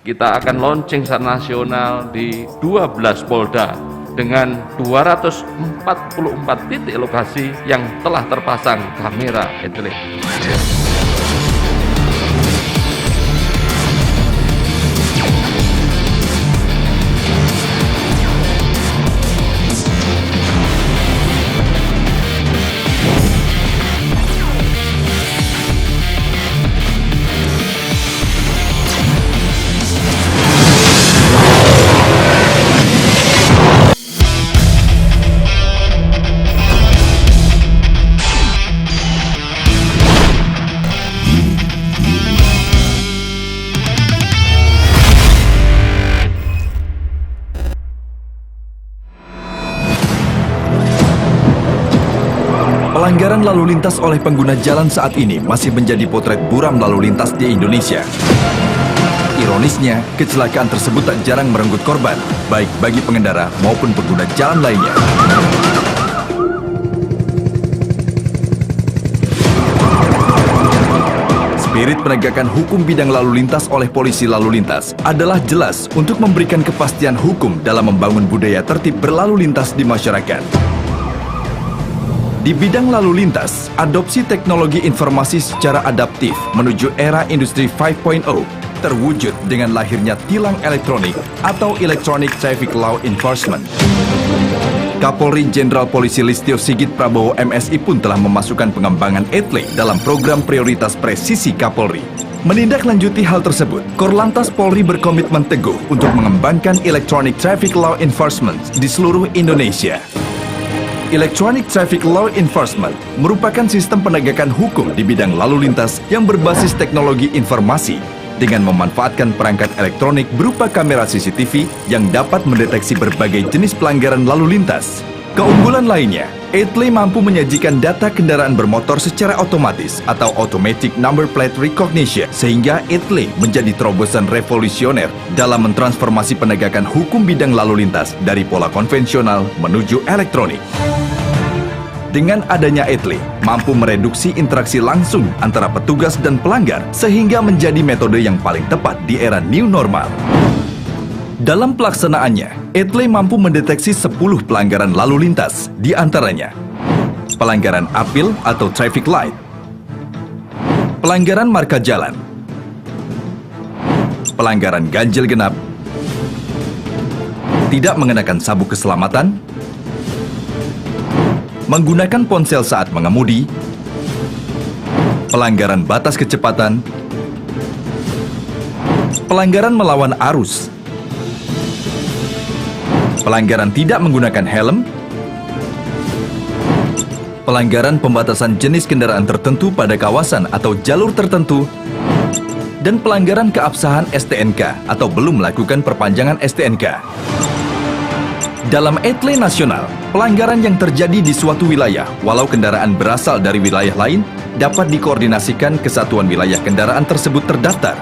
Kita akan launching secara nasional di 12 Polda dengan 244 titik lokasi yang telah terpasang kamera etle. Pelanggaran lalu lintas oleh pengguna jalan saat ini masih menjadi potret buram lalu lintas di Indonesia. Ironisnya, kecelakaan tersebut tak jarang merenggut korban, baik bagi pengendara maupun pengguna jalan lainnya. Spirit penegakan hukum bidang lalu lintas oleh polisi lalu lintas adalah jelas untuk memberikan kepastian hukum dalam membangun budaya tertib berlalu lintas di masyarakat. Di bidang lalu lintas, adopsi teknologi informasi secara adaptif menuju era industri 5.0 terwujud dengan lahirnya tilang elektronik atau Electronic Traffic Law Enforcement. Kapolri Jenderal Polisi Listio Sigit Prabowo MSI pun telah memasukkan pengembangan ETLE dalam program prioritas presisi Kapolri. Menindaklanjuti hal tersebut, Korlantas Polri berkomitmen teguh untuk mengembangkan Electronic Traffic Law Enforcement di seluruh Indonesia. Electronic Traffic Law Enforcement merupakan sistem penegakan hukum di bidang lalu lintas yang berbasis teknologi informasi dengan memanfaatkan perangkat elektronik berupa kamera CCTV yang dapat mendeteksi berbagai jenis pelanggaran lalu lintas. Keunggulan lainnya, ETLE mampu menyajikan data kendaraan bermotor secara otomatis atau Automatic Number Plate Recognition sehingga ETLE menjadi terobosan revolusioner dalam mentransformasi penegakan hukum bidang lalu lintas dari pola konvensional menuju elektronik. Dengan adanya ETLE, mampu mereduksi interaksi langsung antara petugas dan pelanggar sehingga menjadi metode yang paling tepat di era new normal. Dalam pelaksanaannya, ETLE mampu mendeteksi 10 pelanggaran lalu lintas, di antaranya pelanggaran apil atau traffic light, pelanggaran marka jalan, pelanggaran ganjil genap, tidak mengenakan sabuk keselamatan, menggunakan ponsel saat mengemudi, pelanggaran batas kecepatan, pelanggaran melawan arus, pelanggaran tidak menggunakan helm, pelanggaran pembatasan jenis kendaraan tertentu pada kawasan atau jalur tertentu, dan pelanggaran keabsahan STNK atau belum melakukan perpanjangan STNK. Dalam ETLE nasional, pelanggaran yang terjadi di suatu wilayah, walau kendaraan berasal dari wilayah lain, dapat dikoordinasikan ke satuan wilayah kendaraan tersebut terdaftar,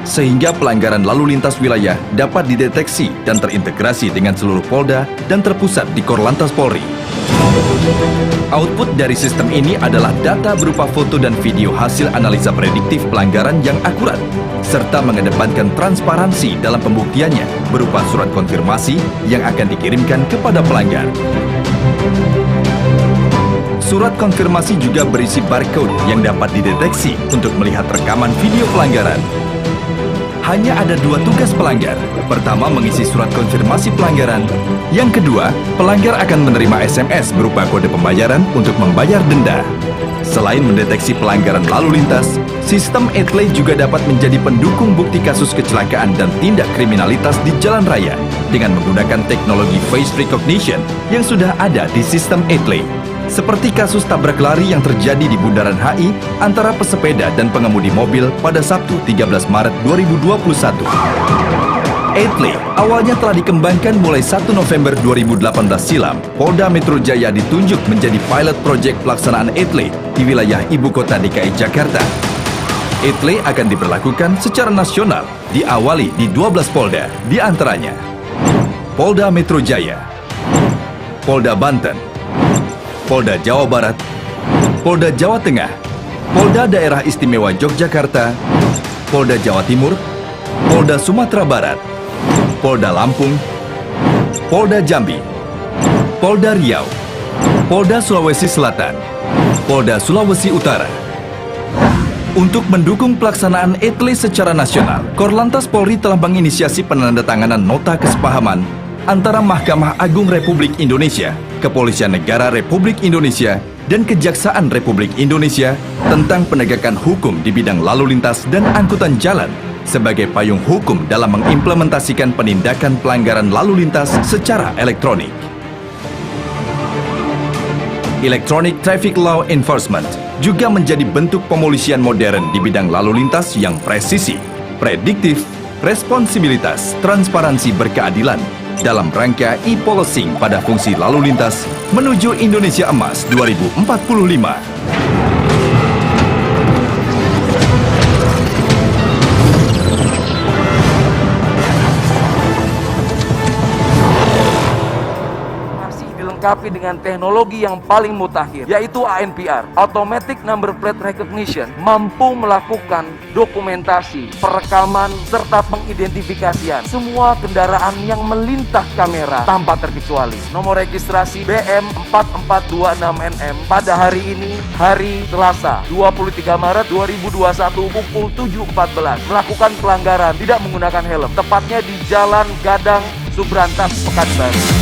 sehingga pelanggaran lalu lintas wilayah dapat dideteksi dan terintegrasi dengan seluruh Polda dan terpusat di Korlantas Polri. Output dari sistem ini adalah data berupa foto dan video hasil analisa prediktif pelanggaran yang akurat, serta mengedepankan transparansi dalam pembuktiannya berupa surat konfirmasi yang akan dikirimkan kepada pelanggar. Surat konfirmasi juga berisi barcode yang dapat dideteksi untuk melihat rekaman video pelanggaran. Hanya ada 2 tugas pelanggar. Pertama, mengisi surat konfirmasi pelanggaran. Yang kedua, pelanggar akan menerima SMS berupa kode pembayaran untuk membayar denda. Selain mendeteksi pelanggaran lalu lintas, sistem ETLE juga dapat menjadi pendukung bukti kasus kecelakaan dan tindak kriminalitas di jalan raya dengan menggunakan teknologi face recognition yang sudah ada di sistem ETLE. Seperti kasus tabrak lari yang terjadi di Bundaran HI antara pesepeda dan pengemudi mobil pada Sabtu 13 Maret 2021. ETLE awalnya telah dikembangkan mulai 1 November 2018 silam. Polda Metro Jaya ditunjuk menjadi pilot project pelaksanaan ETLE di wilayah Ibu Kota DKI Jakarta. ETLE akan diberlakukan secara nasional, diawali di 12 Polda, di antaranya Polda Metro Jaya, Polda Banten, Polda Jawa Barat, Polda Jawa Tengah, Polda Daerah Istimewa Yogyakarta, Polda Jawa Timur, Polda Sumatera Barat, Polda Lampung, Polda Jambi, Polda Riau, Polda Sulawesi Selatan, Polda Sulawesi Utara. Untuk mendukung pelaksanaan ETLE secara nasional, Korlantas Polri telah menginisiasi penandatanganan nota kesepahaman antara Mahkamah Agung Republik Indonesia, Kepolisian Negara Republik Indonesia, dan Kejaksaan Republik Indonesia tentang penegakan hukum di bidang lalu lintas dan angkutan jalan sebagai payung hukum dalam mengimplementasikan penindakan pelanggaran lalu lintas secara elektronik. Electronic Traffic Law Enforcement juga menjadi bentuk pemolisian modern di bidang lalu lintas yang presisi, prediktif, responsibilitas, transparansi berkeadilan dalam rangka e-policing pada fungsi lalu lintas menuju Indonesia Emas 2045. Dilengkapi dengan teknologi yang paling mutakhir, yaitu ANPR, Automatic Number Plate Recognition, mampu melakukan dokumentasi, perekaman, serta pengidentifikasian semua kendaraan yang melintas kamera tanpa terkecuali. Nomor registrasi BM4426NM pada hari ini, hari Selasa, 23 Maret 2021 pukul 7.14, melakukan pelanggaran tidak menggunakan helm, tepatnya di Jalan Gadang, Subrantas, Pekanbaru.